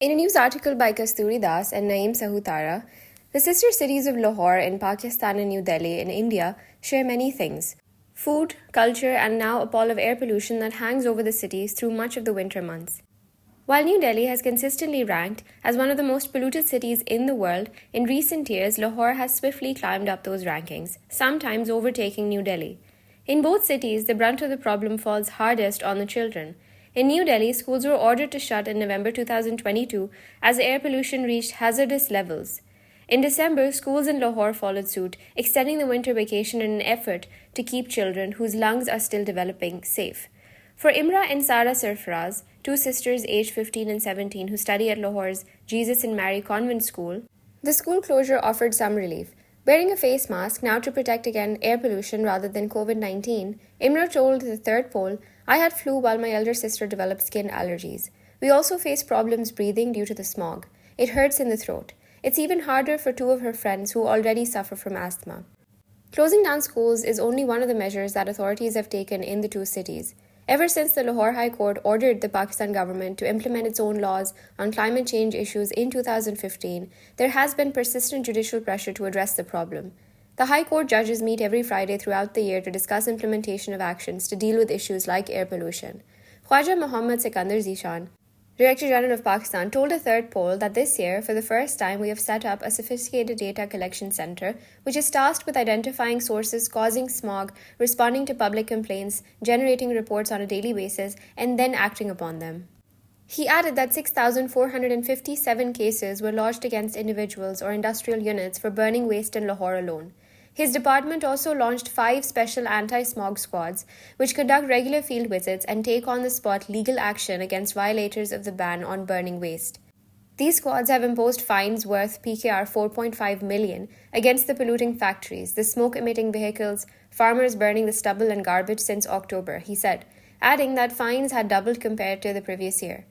In a news article by Kasturi Das and Naeem Sahutara, the sister cities of Lahore in Pakistan and New Delhi in India share many things: food, culture, and now a pall of air pollution that hangs over the cities through much of the winter months. While New Delhi has consistently ranked as one of the most polluted cities in the world, in recent years Lahore has swiftly climbed up those rankings, sometimes overtaking New Delhi. In both cities, the brunt of the problem falls hardest on the children. In New Delhi, schools were ordered to shut in November 2022 as air pollution reached hazardous levels. In December, schools in Lahore followed suit, extending the winter vacation in an effort to keep children whose lungs are still developing safe. For Imra and Sara Sarfaraz, two sisters aged 15 and 17 who study at Lahore's Jesus and Mary Convent School, the school closure offered some relief. Wearing a face mask now to protect against air pollution rather than COVID-19, Imra told the Third Pole, "I had flu while my elder sister developed skin allergies. We also face problems breathing due to the smog. It hurts in the throat. It's even harder for two of her friends who already suffer from asthma." Closing down schools is only one of the measures that authorities have taken in the two cities. Ever since the Lahore High Court ordered the Pakistan government to implement its own laws on climate change issues in 2015, there has been persistent judicial pressure to address the problem. The High Court judges meet every Friday throughout the year to discuss implementation of actions to deal with issues like air pollution. Khwaja Muhammad Sikandar Zishan, Director General of Pakistan, told a Third Pole that this year, for the first time, we have set up a sophisticated data collection center, which is tasked with identifying sources causing smog, responding to public complaints, generating reports on a daily basis, and then acting upon them. He added that 6,457 cases were lodged against individuals or industrial units for burning waste in Lahore alone. His department also launched 5 special anti-smog squads, which conduct regular field visits and take on the spot legal action against violators of the ban on burning waste. These squads have imposed fines worth PKR 4.5 million against the polluting factories, the smoke-emitting vehicles, farmers burning the stubble and garbage since October, he said, adding that fines had doubled compared to the previous year.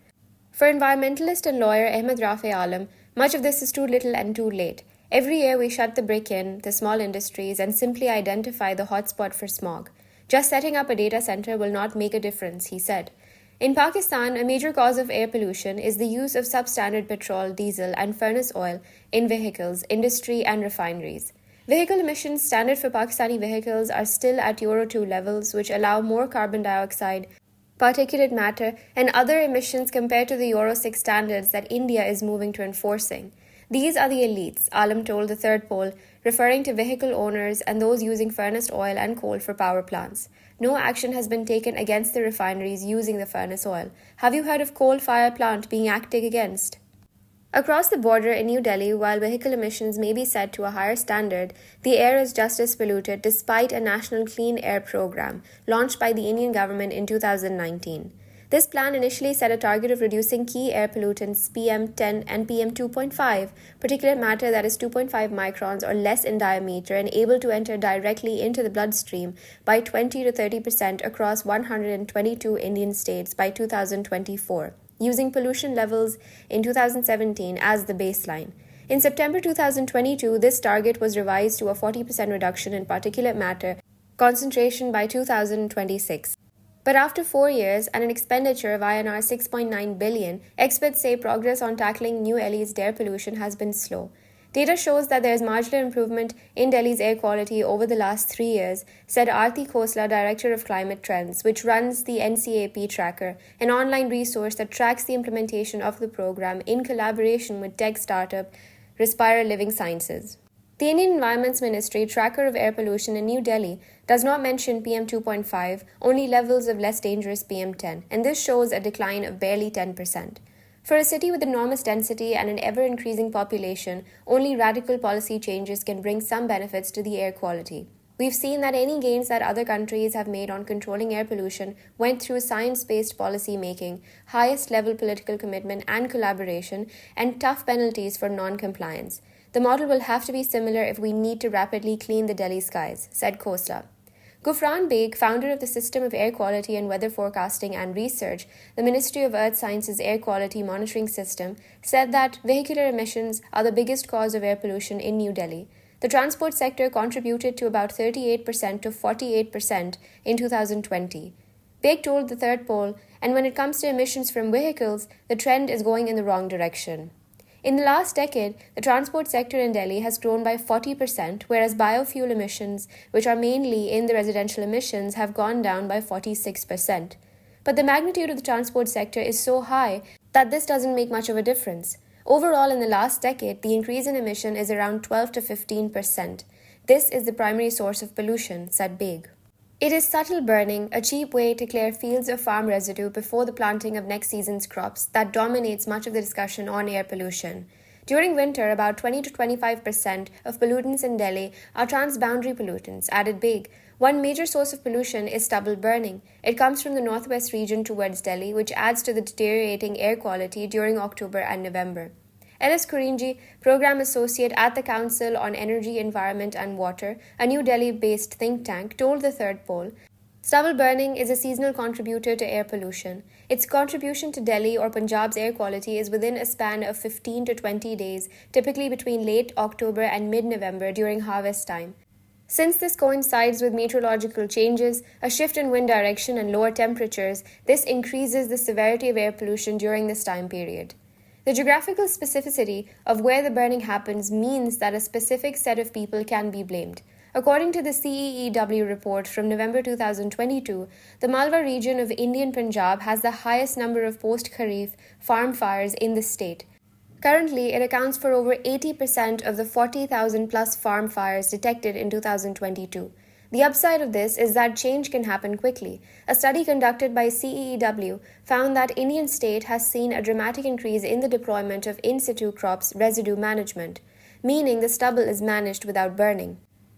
For environmentalist and lawyer Ahmed Rafi Alam, much of this is too little and too late. Every year we shut the brick in, the small industries, and simply identify the hotspot for smog. Just setting up a data center will not make a difference, he said. In Pakistan, a major cause of air pollution is the use of substandard petrol, diesel, and furnace oil in vehicles, industry, and refineries. Vehicle emissions standard for Pakistani vehicles are still at Euro 2 levels, which allow more carbon dioxide, particulate matter, and other emissions compared to the Euro 6 standards that India is moving to enforcing. These are the elites, Alam told the Third Pole, referring to vehicle owners and those using furnace oil and coal for power plants. No action has been taken against the refineries using the furnace oil. Have you heard of coal-fired plant being acted against? Across the border in New Delhi, while vehicle emissions may be set to a higher standard, the air is just as polluted despite a national clean air program launched by the Indian government in 2019. This plan initially set a target of reducing key air pollutants PM10 and PM2.5, particulate matter that is 2.5 microns or less in diameter and able to enter directly into the bloodstream, by 20 to 30% across 122 Indian states by 2024, using pollution levels in 2017 as the baseline. In September 2022, this target was revised to a 40% reduction in particulate matter concentration by 2026. But after 4 years and an expenditure of INR 6.9 billion, experts say progress on tackling New Delhi's air pollution has been slow. Data shows that there is marginal improvement in Delhi's air quality over the last 3 years, said Aarti Khosla, Director of Climate Trends, which runs the NCAP Tracker, an online resource that tracks the implementation of the program in collaboration with tech startup Respire Living Sciences. The Indian Environment Ministry tracker of air pollution in New Delhi does not mention PM2.5, only levels of less dangerous PM10, and this shows a decline of barely 10%. For a city with enormous density and an ever-increasing population, only radical policy changes can bring some benefits to the air quality. We've seen that any gains that other countries have made on controlling air pollution went through science-based policy making, highest-level political commitment and collaboration, and tough penalties for non-compliance. The model will have to be similar if we need to rapidly clean the Delhi skies, said Khosla. Gufran Beg, founder of the System of Air Quality and Weather Forecasting and Research, the Ministry of Earth Sciences Air Quality Monitoring System, said that vehicular emissions are the biggest cause of air pollution in New Delhi. The transport sector contributed to about 38% to 48% in 2020. Beg told the Third Pole, and when it comes to emissions from vehicles, the trend is going in the wrong direction. In the last decade, the transport sector in Delhi has grown by 40%, whereas biofuel emissions, which are mainly in the residential emissions, have gone down by 46%. But the magnitude of the transport sector is so high that this doesn't make much of a difference. Overall, in the last decade, the increase in emission is around 12 to 15%. This is the primary source of pollution, said Beg. It is stubble burning, a cheap way to clear fields of farm residue before the planting of next season's crops, that dominates much of the discussion on air pollution. During winter, about 20 to 25% of pollutants in Delhi are transboundary pollutants, added Beg. One major source of pollution is stubble burning. It comes from the northwest region towards Delhi, which adds to the deteriorating air quality during October and November. L.S. Kurinji, Program Associate at the Council on Energy, Environment and Water, a New Delhi-based think tank, told the Third Pole, "Stubble burning is a seasonal contributor to air pollution. Its contribution to Delhi or Punjab's air quality is within a span of 15 to 20 days, typically between late October and mid-November during harvest time. Since this coincides with meteorological changes, a shift in wind direction and lower temperatures, this increases the severity of air pollution during this time period." The geographical specificity of where the burning happens means that a specific set of people can be blamed. According to the CEEW report from November 2022, the Malwa region of Indian Punjab has the highest number of post-Kharif farm fires in the state. Currently, it accounts for over 80% of the 40,000 plus farm fires detected in 2022. The upside of this is that change can happen quickly. A study conducted by CEEW found that Indian state has seen a dramatic increase in the deployment of in-situ crops residue management, meaning the stubble is managed without burning.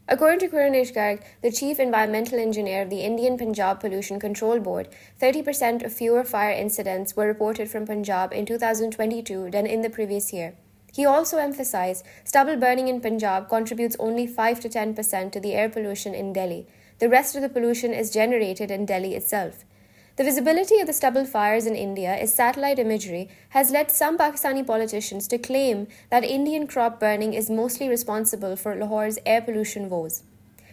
According to Kiran Garg, the chief environmental engineer of the Indian Punjab Pollution Control Board, 30% of fewer fire incidents were reported from Punjab in 2022 than in the previous year. He also emphasized stubble burning in Punjab contributes only 5 to 10% to the air pollution in Delhi. The rest of the pollution is generated in Delhi itself. The visibility of the stubble fires in India as satellite imagery has led some Pakistani politicians to claim that Indian crop burning is mostly responsible for Lahore's air pollution woes.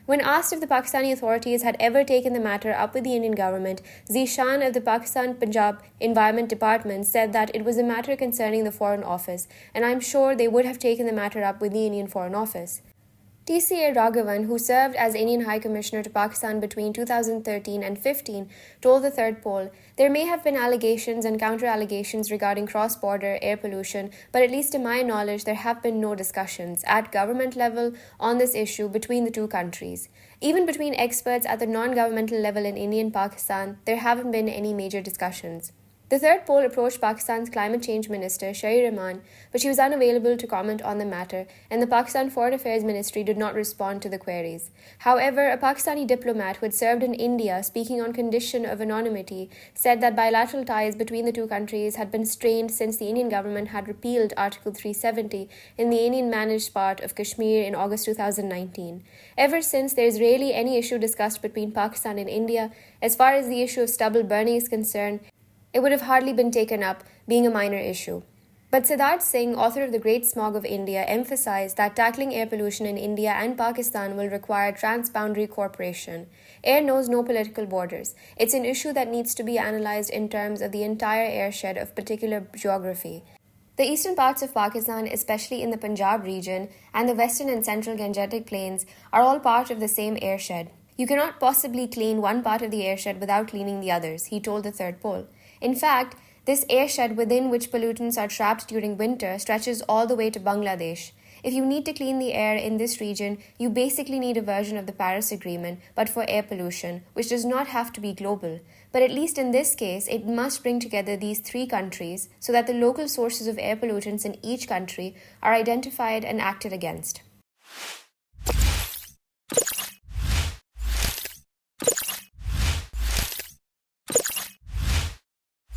When asked if the Pakistani authorities had ever taken the matter up with the Indian government, Zishan of the Pakistan Punjab Environment Department said that it was a matter concerning the Foreign Office, and I'm sure they would have taken the matter up with the Indian Foreign Office. TCA Raghavan, who served as Indian High Commissioner to Pakistan between 2013 and 15, told the Third Pole, "There may have been allegations and counter-allegations regarding cross-border air pollution, but at least to my knowledge, there have been no discussions at government level on this issue between the two countries. Even between experts at the non-governmental level in India and Pakistan, there haven't been any major discussions." The Third Pole approached Pakistan's climate change minister, Shahir Rahman, but she was unavailable to comment on the matter, and the Pakistan Foreign Affairs Ministry did not respond to the queries. However, a Pakistani diplomat who had served in India, speaking on condition of anonymity, said that bilateral ties between the two countries had been strained since the Indian government had repealed Article 370 in the Indian-managed part of Kashmir in August 2019. Ever since, there is rarely any issue discussed between Pakistan and India. As far as the issue of stubble burning is concerned, it would have hardly been taken up, being a minor issue. But Siddharth Singh, author of The Great Smog of India, emphasized that tackling air pollution in India and Pakistan will require transboundary cooperation. Air knows no political borders. It's an issue that needs to be analyzed in terms of the entire airshed of particular geography. The eastern parts of Pakistan, especially in the Punjab region, and the western and central Gangetic plains are all part of the same airshed. You cannot possibly clean one part of the airshed without cleaning the others, he told the Third Pole. In fact, this airshed within which pollutants are trapped during winter stretches all the way to Bangladesh. If you need to clean the air in this region, you basically need a version of the Paris Agreement, but for air pollution, which does not have to be global. But at least in this case, it must bring together these three countries so that the local sources of air pollutants in each country are identified and acted against.